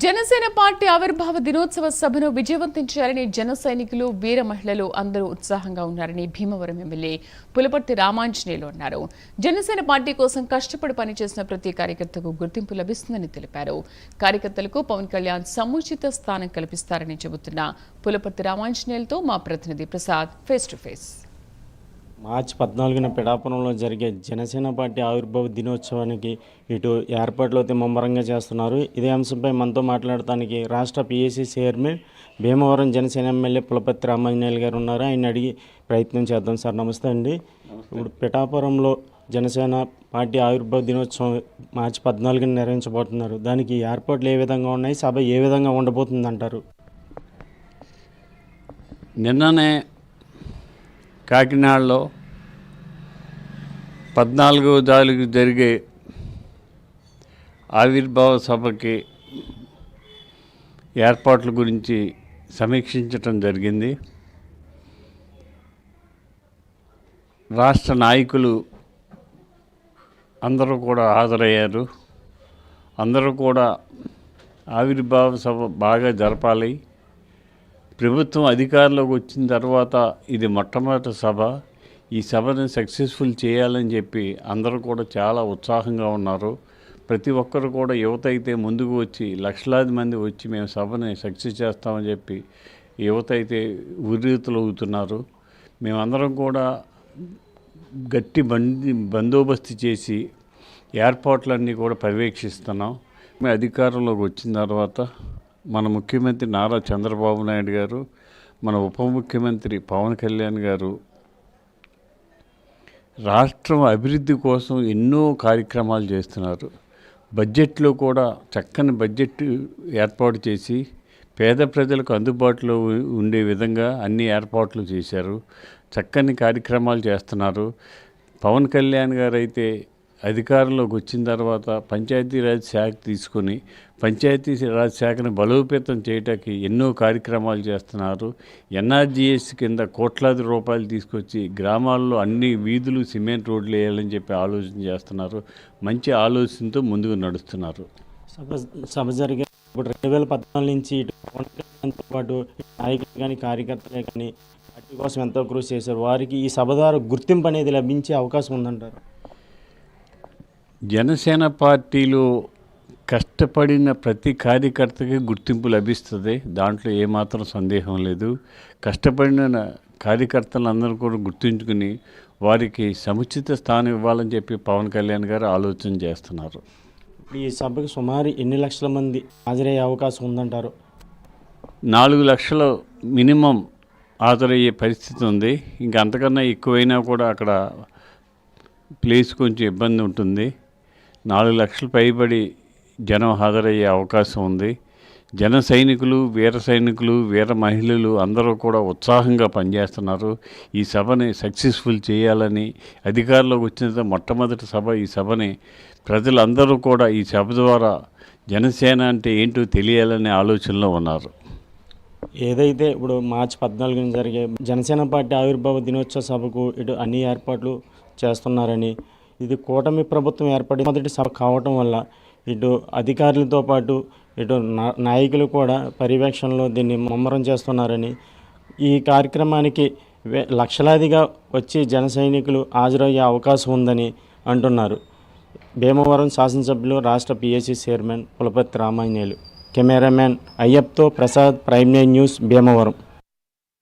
Janasena party ఆవిర్భావ దినోత్సవ సభను విజయవంతం చేయాలని జన సైనికులు వీర మహిళలు అందరూ ఉత్సాహంగా ఉన్నారని భీమవరం ఎమ్మెల్యే పులపర్తి రామాంజనేయులు అన్నారు. జనసేన పార్టీ కోసం కష్టపడి పనిచేసిన ప్రతి కార్యకర్తకు గుర్తింపు లభిస్తుందని తెలిపారు. కార్యకర్తలకు పవన్ కళ్యాణ్ సముచిత స్థానం కల్పిస్తారని చెబుతున్న పులపర్తి రామాంజనేయులతో మా ప్రతినిధి ప్రసాద్ ఫేస్ టు ఫేస్. మార్చి 14న పిఠాపురంలో జరిగే జనసేన పార్టీ ఆవిర్భావ దినోత్సవానికి ఇటు ఏర్పాట్లు అయితే ముమ్మరంగా చేస్తున్నారు. ఇదే అంశంపై మనతో మాట్లాడటానికి రాష్ట్ర PAC chairman Bhimavaram Janasena MLA Pulaparthi Ramanjaneyulu గారు ఉన్నారు. ఆయన అడిగి ప్రయత్నం చేద్దాం. సార్ నమస్తే అండి. ఇప్పుడు పిఠాపురంలో జనసేన పార్టీ ఆవిర్భావ దినోత్సవం మార్చి 14న నిర్వహించబోతున్నారు. దానికి ఏర్పాట్లు ఏ విధంగా ఉన్నాయి, సభ ఏ విధంగా ఉండబోతుంది అంటారు? నిన్ననే కాకినాడలో 14వ తారీఖు జరిగే ఆవిర్భావ సభకి ఏర్పాట్ల గురించి సమీక్షించటం జరిగింది. రాష్ట్ర నాయకులు అందరూ కూడా హాజరయ్యారు. అందరూ కూడా ఆవిర్భావ సభ బాగా జరపాలి, ప్రభుత్వం అధికారంలోకి వచ్చిన తర్వాత ఇది మొట్టమొదటి సభ, ఈ సభను సక్సెస్ఫుల్ చేయాలని చెప్పి అందరూ కూడా చాలా ఉత్సాహంగా ఉన్నారు. ప్రతి ఒక్కరు కూడా యువత అయితే ముందుకు వచ్చి లక్షలాది మంది వచ్చి మేము సభని సక్సెస్ చేస్తామని చెప్పి యువత అయితే ఉర్రీతులవుతున్నారు. మేమందరం కూడా గట్టి బందోబస్తు చేసి ఏర్పాట్లన్నీ కూడా పర్యవేక్షిస్తున్నాం. మేము అధికారంలోకి వచ్చిన తర్వాత మన ముఖ్యమంత్రి నారా చంద్రబాబు నాయుడు గారు, మన ఉప ముఖ్యమంత్రి పవన్ కళ్యాణ్ గారు రాష్ట్రం అభివృద్ధి కోసం ఎన్నో కార్యక్రమాలు చేస్తున్నారు. బడ్జెట్లో కూడా చక్కని బడ్జెట్ ఏర్పాటు చేసి పేద ప్రజలకు అందుబాటులో ఉండే విధంగా అన్ని ఏర్పాట్లు చేశారు. చక్కని కార్యక్రమాలు చేస్తున్నారు. పవన్ కళ్యాణ్ గారు అయితే అధికారంలోకి వచ్చిన తర్వాత పంచాయతీరాజ్ శాఖ తీసుకొని పంచాయతీరాజ్ శాఖను బలోపేతం చేయడానికి ఎన్నో కార్యక్రమాలు చేస్తున్నారు. ఎన్ఆర్జీఎస్ కింద కోట్లాది రూపాయలు తీసుకొచ్చి గ్రామాల్లో అన్ని వీధులు సిమెంట్ రోడ్లు వేయాలని చెప్పి ఆలోచన చేస్తున్నారు. మంచి ఆలోచనతో ముందుకు నడుస్తున్నారు. సభ జరిగే ఇప్పుడు 2014 నుంచి ఇటు పవన్ కళ్యాణ్తో పాటు నాయకులు కానీ కార్యకర్తలే కానీ పార్టీ కోసం ఎంతో కృషి చేశారు. వారికి ఈ సభ ద్వారా గుర్తింపు అనేది లభించే అవకాశం ఉందంటారు? జనసేన పార్టీలో కష్టపడిన ప్రతి కార్యకర్తకి గుర్తింపు లభిస్తుంది, దాంట్లో ఏమాత్రం సందేహం లేదు. కష్టపడిన కార్యకర్తలందరూ కూడా గుర్తుంచుకుని వారికి సముచిత స్థానం ఇవ్వాలని చెప్పి పవన్ కళ్యాణ్ గారు ఆలోచన చేస్తున్నారు. ఈ సభకు సుమారు ఎన్ని లక్షల మంది హాజరయ్యే అవకాశం ఉందంటారు? 4 లక్షల మినిమం హాజరయ్యే పరిస్థితి ఉంది. ఇంకా అంతకన్నా ఎక్కువైనా కూడా అక్కడ ప్లేస్ కొంచెం ఇబ్బంది ఉంటుంది. 4 లక్షలు పైబడి జనం హాజరయ్యే అవకాశం ఉంది. జన సైనికులు, వీర సైనికులు, వీర మహిళలు అందరూ కూడా ఉత్సాహంగా పనిచేస్తున్నారు. ఈ సభని సక్సెస్ఫుల్ చేయాలని అధికారంలోకి వచ్చిన మొట్టమొదటి సభ. ఈ సభని ప్రజలందరూ కూడా ఈ సభ ద్వారా జనసేన అంటే ఏంటో తెలియాలనే ఆలోచనలో ఉన్నారు. ఏదైతే ఇప్పుడు మార్చి 14న జరిగే జనసేన పార్టీ ఆవిర్భావ దినోత్సవ సభకు ఇటు అన్ని ఏర్పాట్లు చేస్తున్నారని, ఇది కూటమి ప్రభుత్వం ఏర్పడి మొదటి సభ కావటం వల్ల ఇటు అధికారులతో పాటు ఇటు నాయకులు కూడా పర్యవేక్షణలో దీన్ని ముమ్మరం చేస్తున్నారని, ఈ కార్యక్రమానికి లక్షలాదిగా వచ్చి జన సైనికులు హాజరయ్యే అవకాశం ఉందని అంటున్నారు. భీమవరం శాసనసభ్యులు రాష్ట్ర PAC chairman Pulaparthi Ramanjaneyulu. Cameraman అయ్యప్తో ప్రసాద్, ప్రైమ్9 న్యూస్, భీమవరం.